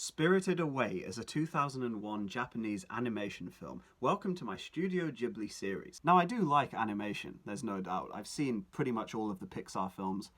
Spirited Away is a 2001 Japanese animation film. Welcome to my Studio Ghibli series. Now, I do like animation, there's no doubt. I've seen pretty much all of the Pixar films,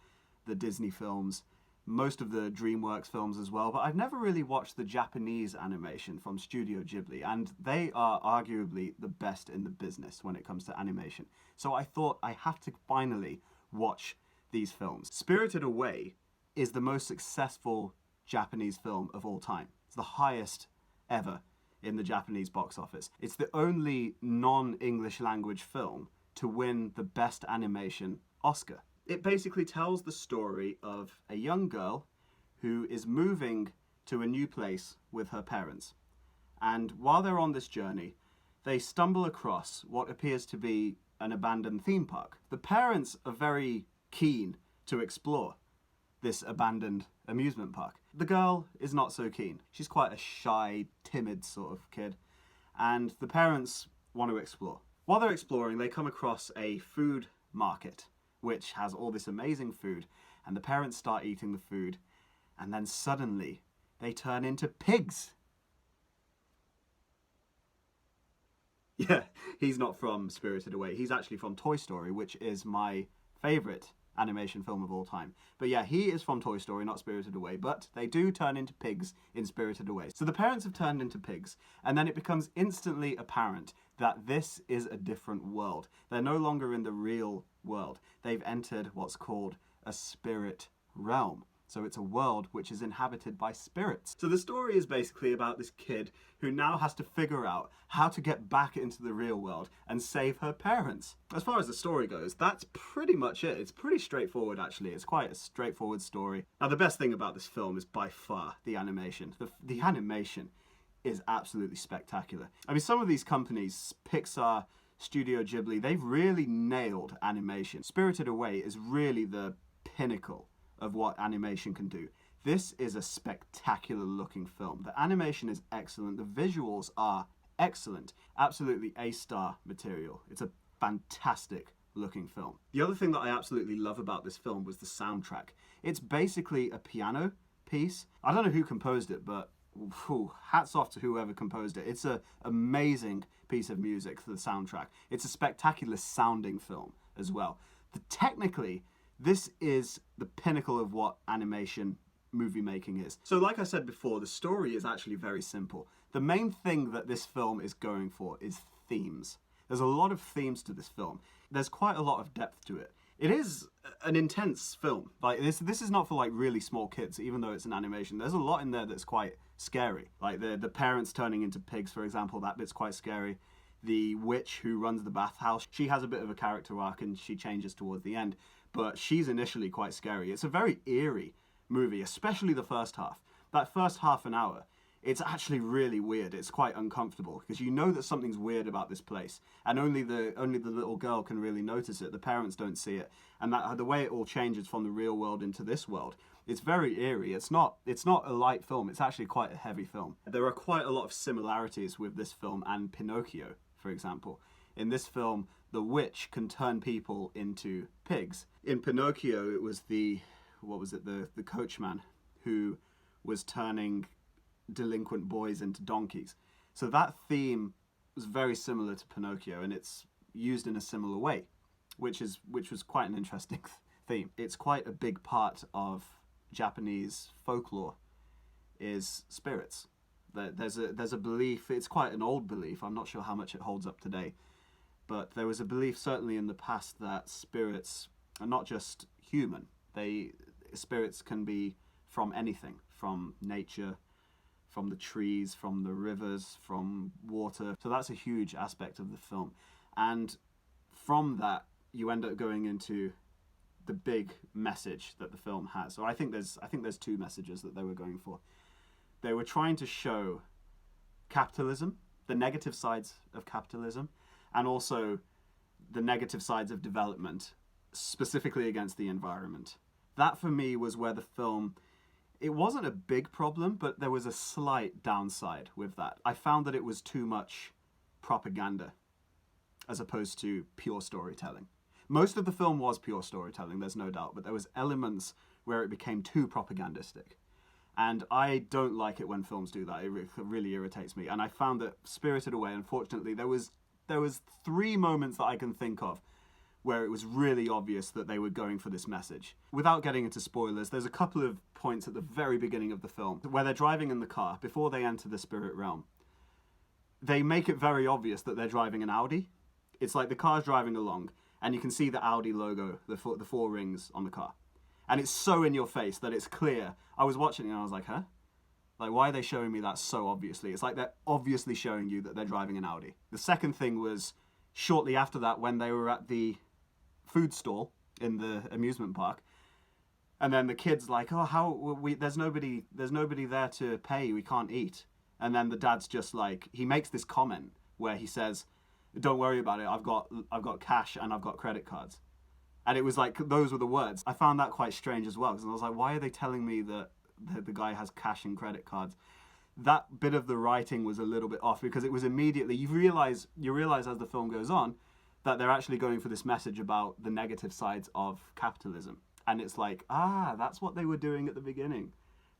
the Disney films, most of the DreamWorks films as well, but I've never really watched the Japanese animation from Studio Ghibli, and they are arguably the best in the business when it comes to animation. So I thought I have to finally watch these films. Spirited Away is the most successful Japanese film of all time. It's the highest ever in the Japanese box office. It's the only non-English language film to win the Best Animation Oscar. It basically tells the story of a young girl who is moving to a new place with her parents. And while they're on this journey, they stumble across what appears to be an abandoned theme park. The parents are very keen to explore this abandoned amusement park. The girl is not so keen. She's quite a shy, timid sort of kid, and the parents want to explore. While they're exploring, they come across a food market, which has all this amazing food, and the parents start eating the food, and then suddenly they turn into pigs. Yeah, he's not from Spirited Away. He's actually from Toy Story, which is my favorite animation film of all time. But yeah, he is from Toy Story, not Spirited Away, but they do turn into pigs in Spirited Away. So the parents have turned into pigs, and then it becomes instantly apparent that this is a different world. They're no longer in the real world. They've entered what's called a spirit realm. So it's a world which is inhabited by spirits. So the story is basically about this kid who now has to figure out how to get back into the real world and save her parents. As far as the story goes, that's pretty much it. It's pretty straightforward, actually. It's quite a straightforward story. Now, the best thing about this film is by far the animation. The animation is absolutely spectacular. I mean, some of these companies, Pixar, Studio Ghibli, they've really nailed animation. Spirited Away is really the pinnacle of what animation can do. This is a spectacular looking film. The animation is excellent. The visuals are excellent. Absolutely A-star material. It's a fantastic looking film. The other thing that I absolutely love about this film was the soundtrack. It's basically a piano piece. I don't know who composed it, but hats off to whoever composed it. It's an amazing piece of music for the soundtrack. It's a spectacular sounding film as well. Technically, this is the pinnacle of what animation movie making is. So like I said before, the story is actually very simple. The main thing that this film is going for is themes. There's a lot of themes to this film. There's quite a lot of depth to it. It is an intense film. Like this is not for like really small kids, even though it's an animation. There's a lot in there that's quite scary. Like the parents turning into pigs, for example, that bit's quite scary. The witch who runs the bathhouse, she has a bit of a character arc and she changes towards the end, but she's initially quite scary. It's a very eerie movie, especially the first half. That first half an hour, it's actually really weird. It's quite uncomfortable because you know that something's weird about this place, and only the little girl can really notice it. The parents don't see it, and that the way it all changes from the real world into this world, it's very eerie. It's not a light film. It's actually quite a heavy film. There are quite a lot of similarities with this film and Pinocchio, for example. In this film, the witch can turn people into pigs. In Pinocchio, it was the coachman who was turning delinquent boys into donkeys. So that theme was very similar to Pinocchio, and it's used in a similar way, which was quite an interesting theme. It's quite a big part of Japanese folklore is spirits. There's a belief, it's quite an old belief, I'm not sure how much it holds up today, but there was a belief certainly in the past that spirits are not just human. Spirits can be from anything, from nature, from the trees, from the rivers, from water. So that's a huge aspect of the film. And from that, you end up going into the big message that the film has. So I think there's two messages that they were going for. They were trying to show capitalism, the negative sides of capitalism, and also the negative sides of development, specifically against the environment. That for me was where the film, it wasn't a big problem, but there was a slight downside with that. I found that it was too much propaganda as opposed to pure storytelling. Most of the film was pure storytelling, there's no doubt, but there was elements where it became too propagandistic. And I don't like it when films do that. It really irritates me. And I found that Spirited Away, unfortunately, there was 3 moments that I can think of where it was really obvious that they were going for this message. Without getting into spoilers, there's a couple of points at the very beginning of the film where they're driving in the car before they enter the spirit realm. They make it very obvious that they're driving an Audi. It's like the car's driving along, and you can see the Audi logo, the 4 rings on the car. And it's so in your face that it's clear. I was watching it and I was like, huh? Like, why are they showing me that so obviously? It's like they're obviously showing you that they're driving an Audi. The second thing was shortly after that when they were at the food stall in the amusement park, and then the kid's like, oh, there's nobody there to pay, we can't eat. And then the dad's just like, he makes this comment where he says, don't worry about it, I've got cash and I've got credit cards. And it was like, those were the words. I found that quite strange as well, because I was like, why are they telling me that the guy has cash and credit cards? That bit of the writing was a little bit off, because it was immediately, you realize as the film goes on that they're actually going for this message about the negative sides of capitalism. And it's like, that's what they were doing at the beginning.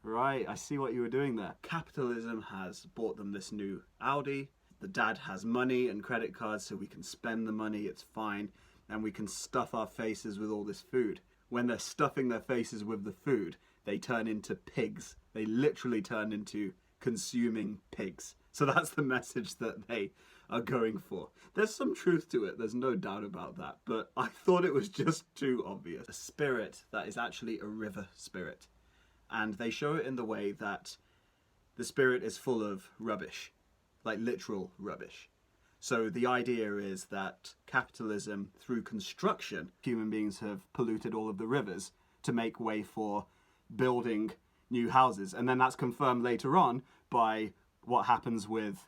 Right, I see what you were doing there. Capitalism has bought them this new Audi. The dad has money and credit cards, so we can spend the money, it's fine. And we can stuff our faces with all this food. When they're stuffing their faces with the food, they turn into pigs. They literally turn into consuming pigs. So that's the message that they are going for. There's some truth to it, there's no doubt about that, but I thought it was just too obvious. A spirit that is actually a river spirit. And they show it in the way that the spirit is full of rubbish, like literal rubbish. So the idea is that capitalism, through construction, human beings have polluted all of the rivers to make way for building new houses. And then that's confirmed later on by what happens with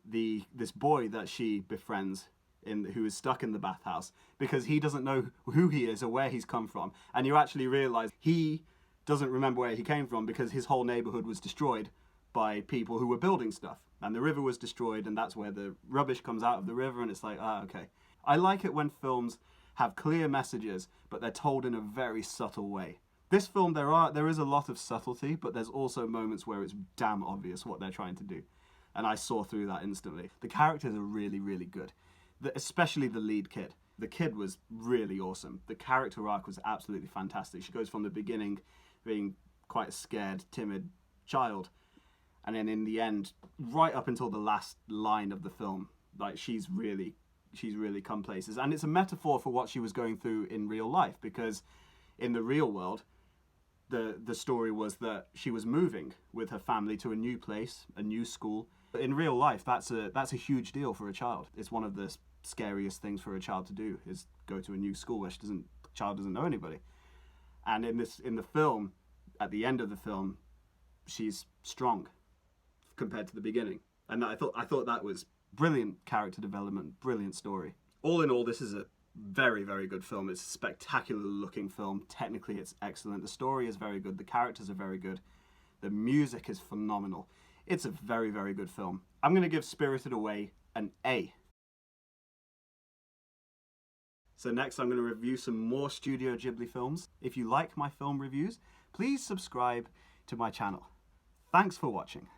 this boy that she befriends who is stuck in the bathhouse, because he doesn't know who he is or where he's come from. And you actually realise he doesn't remember where he came from because his whole neighbourhood was destroyed by people who were building stuff. And the river was destroyed, and that's where the rubbish comes out of the river, and it's like, okay. I like it when films have clear messages, but they're told in a very subtle way. This film, there is a lot of subtlety, but there's also moments where it's damn obvious what they're trying to do. And I saw through that instantly. The characters are really, really good. Especially the lead kid. The kid was really awesome. The character arc was absolutely fantastic. She goes from the beginning being quite a scared, timid child, and then in the end, right up until the last line of the film, like she's really come places. And it's a metaphor for what she was going through in real life, because in the real world, the story was that she was moving with her family to a new place, a new school. But in real life, that's a huge deal for a child. It's one of the scariest things for a child to do, is go to a new school where the child doesn't know anybody. And in the film, at the end of the film, she's strong compared to the beginning. And I thought that was brilliant character development, brilliant story. All in all, this is a very, very good film. It's a spectacular looking film. Technically, it's excellent. The story is very good. The characters are very good. The music is phenomenal. It's a very, very good film. I'm going to give Spirited Away an A. So next I'm going to review some more Studio Ghibli films. If you like my film reviews, please subscribe to my channel. Thanks for watching.